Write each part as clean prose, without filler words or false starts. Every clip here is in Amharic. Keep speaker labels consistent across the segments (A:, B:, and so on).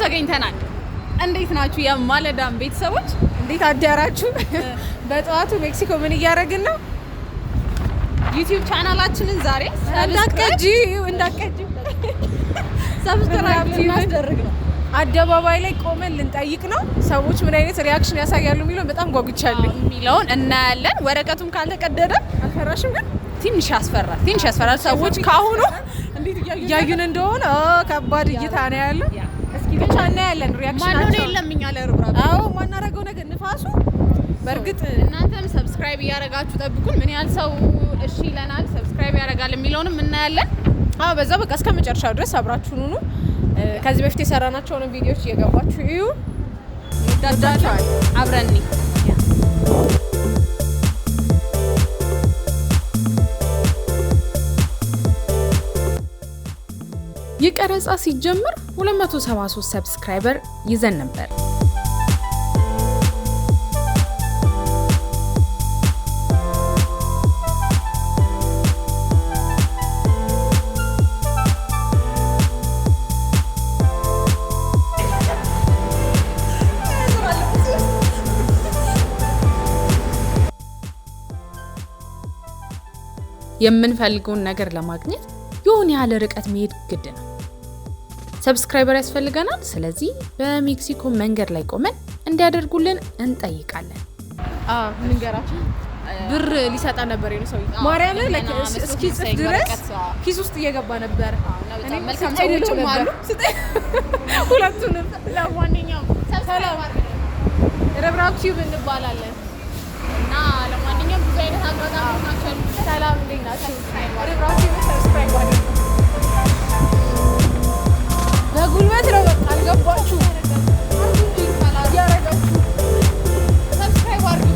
A: ተገኝተናል። እንዴት ናችሁ የማለዳም ቤተሰቦች?
B: እንዴት አደራችሁ? በጠዋቱ ሜክሲኮ ምን እያደረግን ነው?
A: ዩቲዩብ ቻናላችንን ዛሬ
B: እንዳትቀጂ ሰብስክራይብ ልናስደርግ ነው። አደባባይ ላይ ቆመን ልንጠይቅ ነው። ሰዎች ምን አይነት ሪያክሽን ያሳያሉ የሚለውን በጣም ጓጉቻለሁ።
A: የሚለውን እናያለን። ወረቀቱም ካልተቀደደ
B: አልፈራሽም? ግን
A: ትንሽ ያስፈራል። ሰዎች ካሁኑ
B: እንዴት እያዩን እንደሆነ ከባድ እይታ ነው ያለው። እስኪ ብቻ እናያለን ሪያክሽናቸው።
A: ማን ነው የለምኛ ለሩብራብ
B: አዎ ማናረገው ነገር ንፋሱ። በእርግጥ
A: እናንተም ሰብስክራይብ እያደረጋችሁ ጠብቁን። ምን ያህል ሰው እሺ ይለናል ሰብስክራይብ ያደርጋል የሚለውንም እናያለን።
B: አዎ በዛ በቃ እስከ መጨረሻው ድረስ አብራችሁን ሁኑ። ከዚህ በፊት የሰራናቸውን ቪዲዮዎች እየገባችሁ እዩ።
A: ወዳጃችኋል። አብረን
C: የቀረጻ ሲጀምር 273 ሰብስክራይበር ይዘን ነበር። የምንፈልገውን ነገር ለማግኘት የሆነ ያለ ርቀት መሄድ ግድ ነው። ሰብስክራይበር ያስፈልገናል። ስለዚህ በሜክሲኮ መንገድ ላይ ቆመን እንዲያደርጉልን እንጠይቃለን።
B: ምንገራችሁ ብር ሊሰጣ ነበር የሆነ ሰው ማርያም እስኪ ጽፍ ድረስ ኪስ ውስጥ እየገባ ነበር። እኔ መልካም ሰዎችም አሉ ሁለቱንም።
A: ለማንኛውም ሰላም ረብራብ ቲዩብ እንባላለን እና ለማንኛውም ብዙ አይነት አጋጣሚዎች ናቸው።
B: ሰላም እንዴት ናችሁ? ረብራብ ቲዩብ ሰብስክራይብ አድርጉ። በጉልበት ነው በቃ አልገባችሁ ያረጋችሁ ሰብስክራይብ አድርጉ።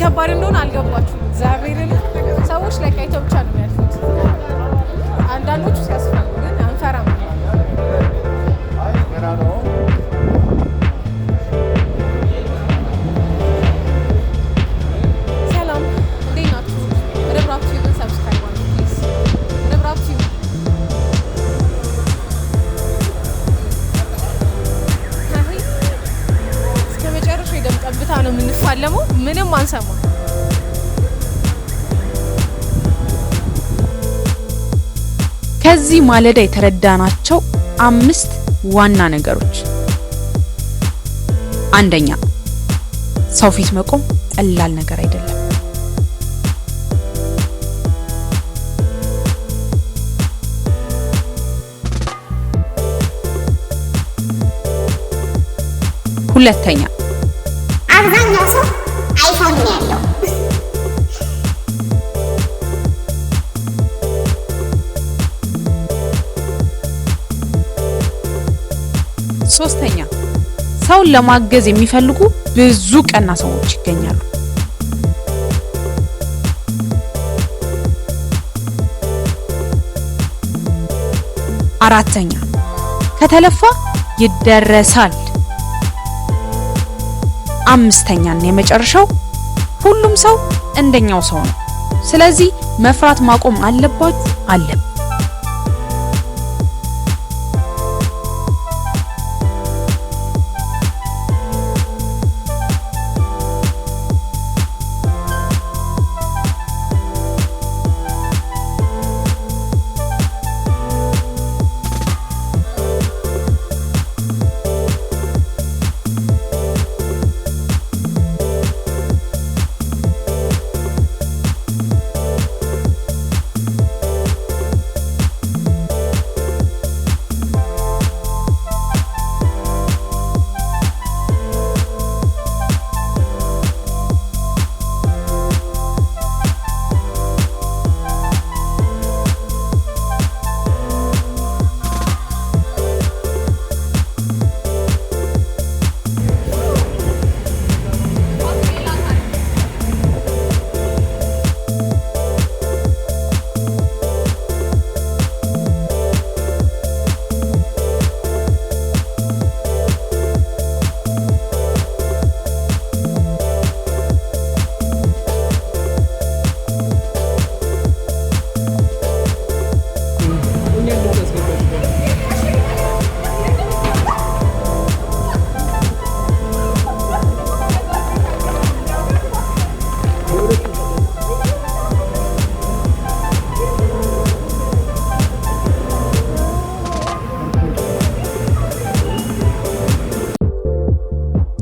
B: ከባድ እንደሆነ አልገባችሁም። እግዚአብሔርን ሰዎች ላይ ካይተው ብቻ ነው የሚያልፉት። አንዳንዶቹ ሲያስፈሩ ግን አንፈራም። ሰላም እንዴት ናችሁ? ረብራብ ቲዩብን ሰብስክራይብ አድርጉ ፕሊዝ። ረብራብ ቲዩብ እስከ መጨረሻው የደም ጠብታ ነው የምንፋለመው። ምንም አንሰማ።
C: ከዚህ ማለዳ የተረዳናቸው 5 ዋና ነገሮች። አንደኛ፣ ሰው ፊት መቆም ቀላል ነገር አይደለም። ሁለተኛ፣
D: አብዛኛው ሰው አይፎን ነው ያለው።
C: ሶስተኛ፣ ሰውን ለማገዝ የሚፈልጉ ብዙ ቀና ሰዎች ይገኛሉ። አራተኛ፣ ከተለፋ ይደረሳል። አምስተኛና የመጨረሻው፣ ሁሉም ሰው እንደኛው ሰው ነው። ስለዚህ መፍራት ማቆም አለብን።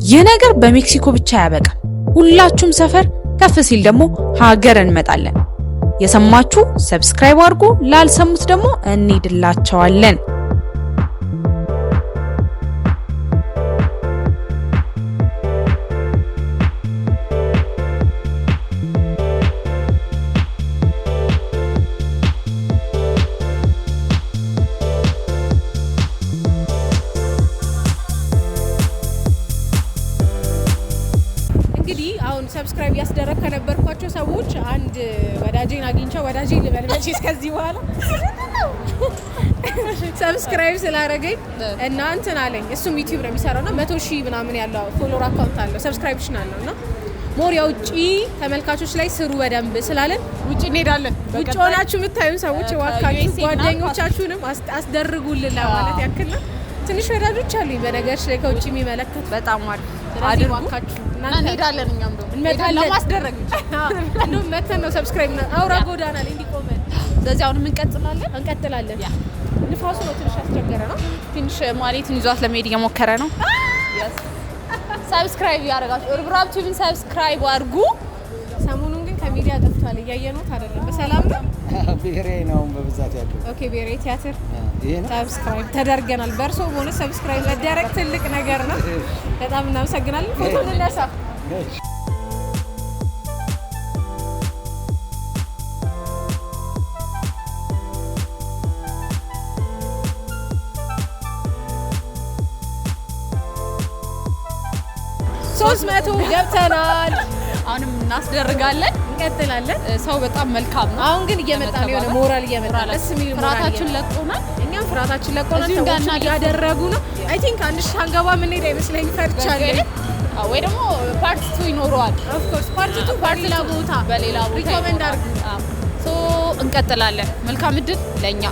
C: ይህ ነገር በሜክሲኮ ብቻ ያበቃል። ሁላችሁም ሰፈር ከፍ ሲል ደግሞ ሀገር እንመጣለን። የሰማችሁ ሰብስክራይብ አድርጉ፣ ላልሰሙት ደግሞ እንሄድላቸዋለን።
B: ሰብስክራይብ ያስደረክ ከነበርኳቸው ሰዎች አንድ ወዳጄን አግኝቼው ወዳጄን ልበልበች እስከዚህ በኋላ ሰብስክራይብ ስላደረገኝ እና እንትን አለኝ። እሱም ዩቲዩብ ነው የሚሰራውና 100,000 ምናምን ያለው ፎሎወር አካውንት አለው ሰብስክራይብሽን አለውና ሞር የውጪ ተመልካቾች ላይ ስሩ በደንብ ስላለን ውጪ እንሄዳለን። ውጪ ሆናችሁ የምታዩን ሰዎች ዋካችሁ ጓደኞቻችሁንም አስደርጉልን ለማለት ያክል ነው። ትንሽ ወዳጆች አሉኝ በነገርሽ ላይ ከውጪ የሚመለከቱ በጣም አድርጉ ዋካችሁ እንሄዳለን። እኛም ደግሞ እንመጣለን ለማስደረግ እንደው መተን ነው ሰብስክራይብ እና አውራ ጎዳና ላይ እንዲቆመን። ስለዚህ አሁንም እንቀጥላለን። ንፋሱ ነው ትንሽ ያስቸገረ ነው። ትንሽ ማለትን ይዟት ለመሄድ እየሞከረ ነው። ሰብስክራይብ ያደርጋችሁ እርብራብ ቲቪን ሰብስክራይብ አድርጉ። ሰሞኑን ግን ከሚዲያ ጠፍቷል፣ እያየነው አይደለም። በሰላም ነው።
E: ብሔሬ ነው በብዛት ያለው።
B: ኦኬ ብሔሬ ቲያትር ሰብስክራይብ ተደርገናል። በርሶ ሆነ ሰብስክራይብ መደረግ ትልቅ ነገር ነው። በጣም እናመሰግናለን። ፎቶ እንነሳ። ሶስት 100 ገብተናል። አሁንም እናስደርጋለን፣ እንቀጥላለን። ሰው በጣም መልካም ነው። አሁን ግን እየመጣ ነው፣ የሆነ ሞራል እየመጣ ነው። ደስ የሚል ፍራታችን ለቆናል። እኛም ፍራታችን ለቆናል። ሰዎች እያደረጉ ነው። አይ ቲንክ አንድ ሻንገባ ምን ሄዳ ይመስለኝ ፈርቻለሁ። ወይ ደግሞ ፓርት 2 ይኖረዋል። ኦፍ ኮርስ ፓርት 2 በሌላ ቦታ ሪኮመንድ አድርጉ። ሶ እንቀጥላለን። መልካም እድል ለኛ።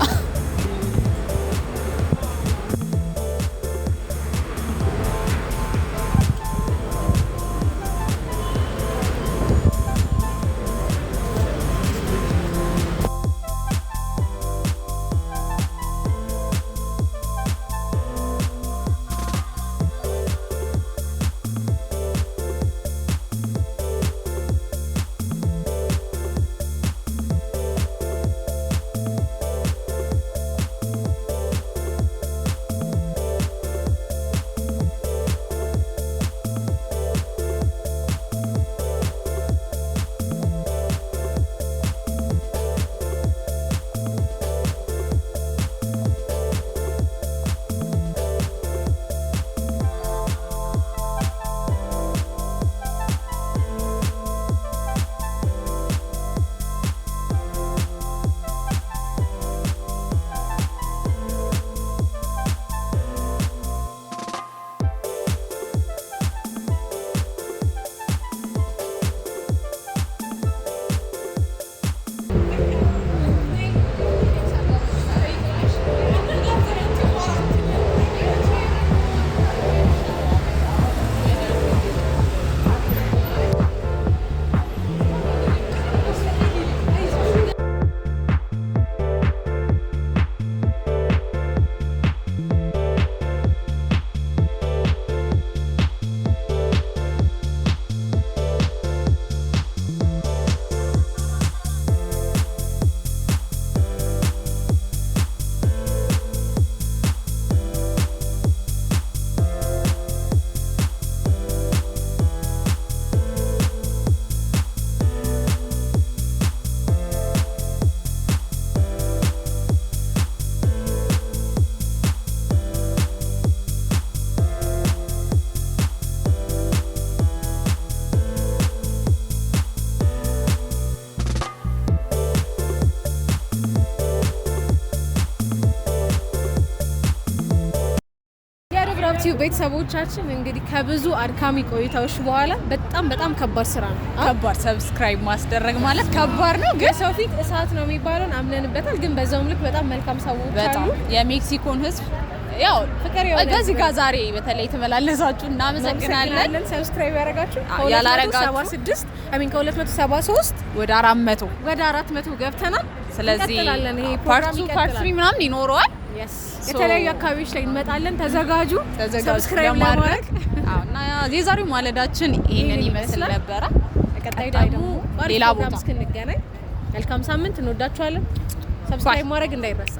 B: ዩቲዩብ ቤተሰቦቻችን እንግዲህ ከብዙ አድካሚ ቆይታዎች በኋላ በጣም ከባድ ስራ ነው። ከባድ ሰብስክራይብ ማስደረግ ማለት ከባድ ነው። ግን ሰው ፊት እሳት ነው የሚባለውን አምነንበታል። ግን በዛውም ልክ በጣም መልካም ሰዎች አሉ። የሜክሲኮን ህዝብ ያው ፍቅር ይወደ እዚህ ጋር ዛሬ በተለይ ተመላለሳችሁ እናመሰግናለን። ሰብስክራይብ ያረጋችሁ ያላረጋችሁ 76 ከ273 ወደ 400 ገብተናል። ስለዚህ ይሄ ፓርት 2 ፓርት 3 ምናምን ይኖረዋል። የተለያዩ አካባቢዎች ላይ እንመጣለን። ተዘጋጁ ሰብስክራይብ ለማድረግ
A: እና የዛሬው ማለዳችን ይሄንን ይመስል ነበረ።
B: ቀጣይ ደግሞ ሌላ ቦታ እስክንገናኝ መልካም ሳምንት። እንወዳችኋለን። ሰብስክራይብ ማድረግ እንዳይረሳ።